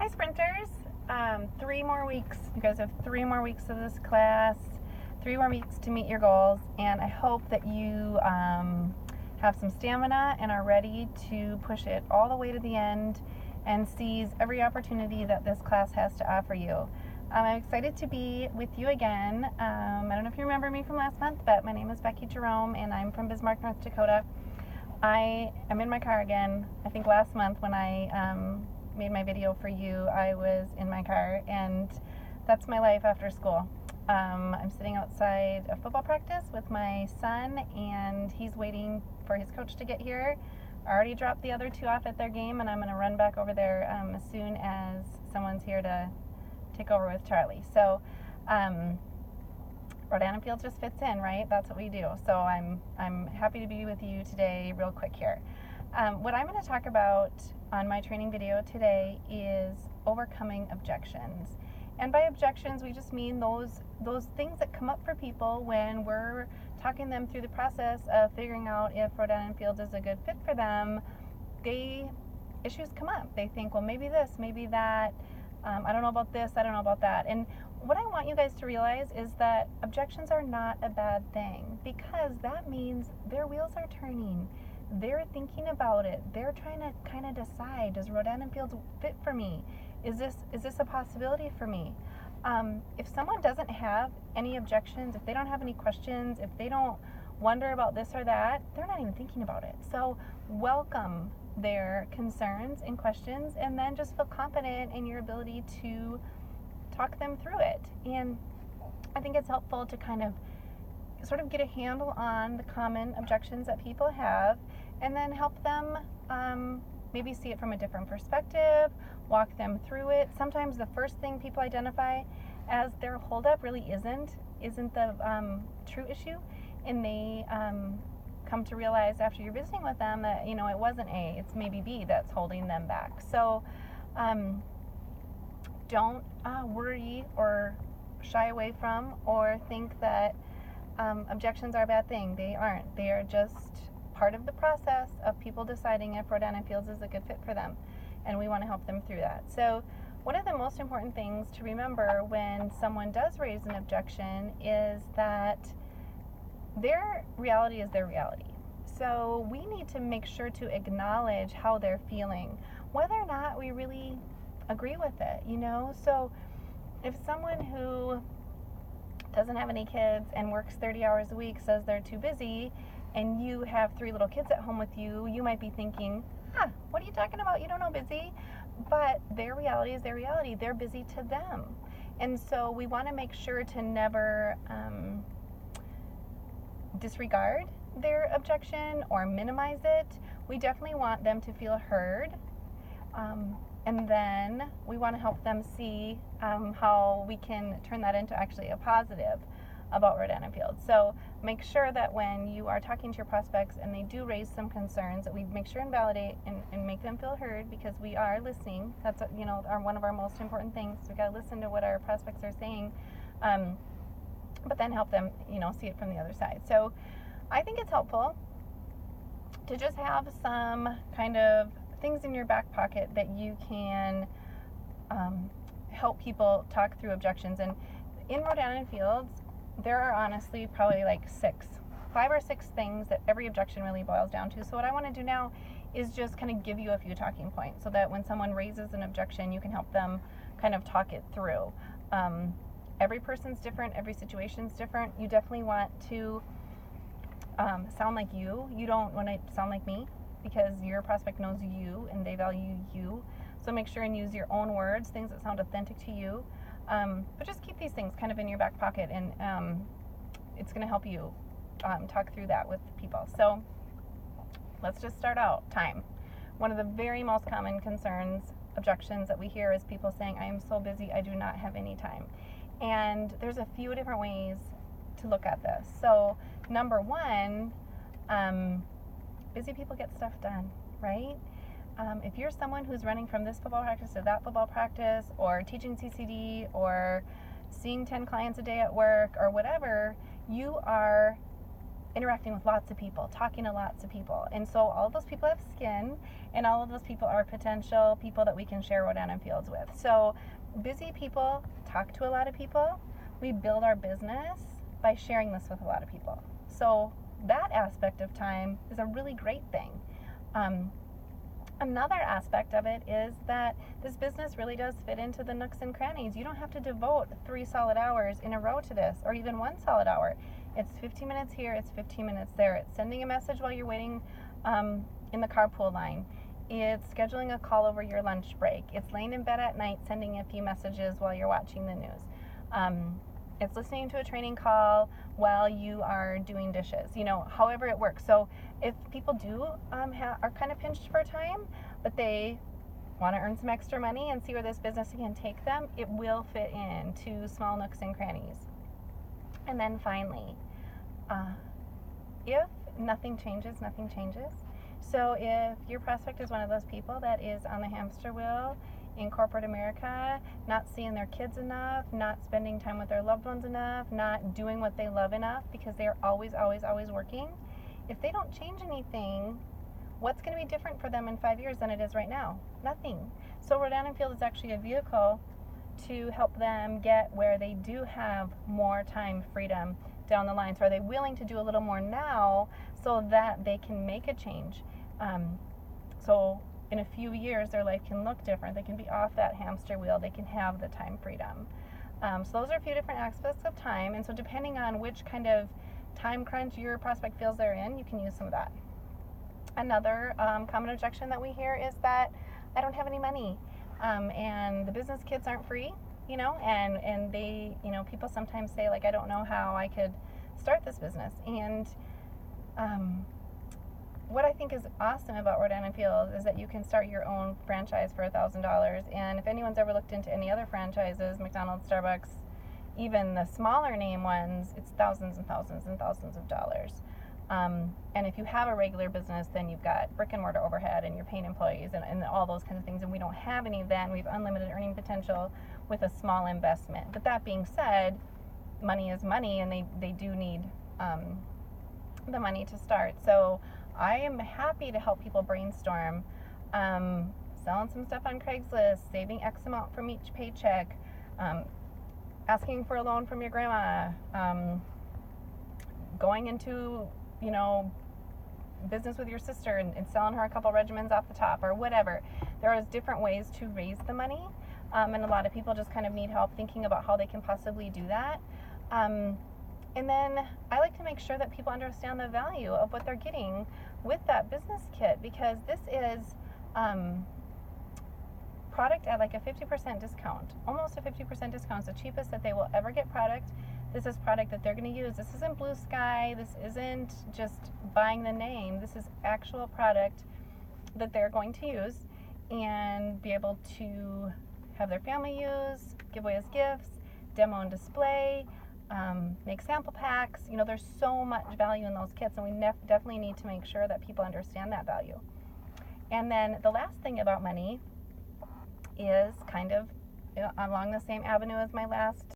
Hi sprinters, 3 more weeks. You guys have 3 more weeks of this class, 3 more weeks to meet your goals, and I hope that you have some stamina and are ready to push it all the way to the end and seize every opportunity that this class has to offer you. I'm excited to be with you again. I don't know if you remember me from last month, but my name is Becky Jerome and I'm from Bismarck, North Dakota. I am in my car again. I think last month when I made my video for you, I was in my car, and that's my life after school. I'm sitting outside a football practice with my son, and he's waiting for his coach to get here. I already dropped the other 2 off at their game, and I'm going to run back over there as soon as someone's here to take over with Charlie. So Rhode Island Field just fits in, right? That's what we do. So I'm happy to be with you today real quick here. What I'm going to talk about on my training video today is overcoming objections. And by objections, we just mean those things that come up for people when we're talking them through the process of figuring out if Rhode Island Field is a good fit for them. Issues come up. They think, well, maybe this, maybe that. I don't know about this, I don't know about that. And what I want you guys to realize is that objections are not a bad thing, because that means their wheels are turning. They're thinking about it. They're trying to kind of decide, does Rhode Island Field fit for me? Is this a possibility for me? If someone doesn't have any objections, if they don't have any questions, if they don't wonder about this or that, they're not even thinking about it. So welcome their concerns and questions, and then just feel confident in your ability to talk them through it. And I think it's helpful to kind of sort of get a handle on the common objections that people have, and then help them maybe see it from a different perspective, walk them through it. Sometimes the first thing people identify as their holdup really isn't the true issue, and they come to realize after you're visiting with them that, you know, it wasn't A, it's maybe B that's holding them back. So don't worry or shy away from or think that objections are a bad thing. They aren't. They are just part of the process of people deciding if Rhode Island Fields is a good fit for them, and we want to help them through that. So one of the most important things to remember when someone does raise an objection is that their reality is their reality. So we need to make sure to acknowledge how they're feeling, whether or not we really agree with it, you know? So if someone who doesn't have any kids and works 30 hours a week says they're too busy, and you have 3 little kids at home with you, you might be thinking, what are you talking about? You don't know busy. But their reality is their reality. They're busy to them. And so we want to make sure to never disregard their objection or minimize it. We definitely want them to feel heard. And then we want to help them see how we can turn that into actually a positive about Rhode Island Field. So make sure that when you are talking to your prospects and they do raise some concerns, that we make sure and validate and make them feel heard, because we are listening. That's one of our most important things. We got to listen to what our prospects are saying, but then help them see it from the other side. So I think it's helpful to just have some kind of things in your back pocket that you can help people talk through objections. And in Rhode Island Fields, there are honestly probably like 5 or 6 things that every objection really boils down to. So what I want to do now is just kind of give you a few talking points, so that when someone raises an objection, you can help them kind of talk it through. Every person's different, every situation's different. You definitely want to sound like you. You don't want to sound like me, because your prospect knows you and they value you. So make sure and use your own words, things that sound authentic to you. But just keep these things kind of in your back pocket, and it's going to help you talk through that with people. So let's just start out. Time. One of the very most common objections that we hear is people saying, I am so busy, I do not have any time. And there's a few different ways to look at this. So number one, busy people get stuff done, right? If you're someone who's running from this football practice to that football practice, or teaching CCD, or seeing 10 clients a day at work, or whatever, you are interacting with lots of people, talking to lots of people. And so all of those people have skin, and all of those people are potential people that we can share Rhode Island Fields with. So busy people talk to a lot of people. We build our business by sharing this with a lot of people. So that aspect of time is a really great thing. Another aspect of it is that this business really does fit into the nooks and crannies. You don't have to devote 3 solid hours in a row to this, or even 1 solid hour. It's 15 minutes here, it's 15 minutes there. It's sending a message while you're waiting in the carpool line. It's scheduling a call over your lunch break. It's laying in bed at night sending a few messages while you're watching the news. It's listening to a training call while you are doing dishes, however it works. So if people do are kind of pinched for time, but they want to earn some extra money and see where this business can take them, it will fit into small nooks and crannies. And then finally, if nothing changes, nothing changes. So if your prospect is one of those people that is on the hamster wheel in corporate America, not seeing their kids enough, not spending time with their loved ones enough, not doing what they love enough because they're always working, if they don't change anything, what's going to be different for them in 5 years than it is right now? Nothing. So Rhode Island Field is actually a vehicle to help them get where they do have more time freedom down the line. So are they willing to do a little more now so that they can make a change? So in a few years, their life can look different. They can be off that hamster wheel. They can have the time freedom. So those are a few different aspects of time. And so depending on which kind of time crunch your prospect feels they're in, you can use some of that. Another common objection that we hear is that I don't have any money. And the business kits aren't free, and they, people sometimes say, like, I don't know how I could start this business. And what I think is awesome about Rhode Island Field is that you can start your own franchise for $1,000. And if anyone's ever looked into any other franchises, McDonald's, Starbucks, even the smaller name ones, it's thousands and thousands and thousands of dollars. And if you have a regular business, then you've got brick and mortar overhead and you're paying employees and all those kinds of things. And we don't have any of that. And we have unlimited earning potential with a small investment. But that being said, money is money, and they do need the money to start. So I am happy to help people brainstorm, selling some stuff on Craigslist, saving X amount from each paycheck, asking for a loan from your grandma, going into business with your sister and selling her a couple regimens off the top or whatever. There is different ways to raise the money, and a lot of people just kind of need help thinking about how they can possibly do that. And then I like to make sure that people understand the value of what they're getting with that business kit, because this is product at like a 50% discount, almost a 50% discount. It's the cheapest that they will ever get product. This is product that they're going to use. This isn't blue sky. This isn't just buying the name. This is actual product that they're going to use and be able to have their family use, give away as gifts, demo and display, make sample packs. There's so much value in those kits, and we definitely need to make sure that people understand that value. And then the last thing about money is kind of along the same avenue as my last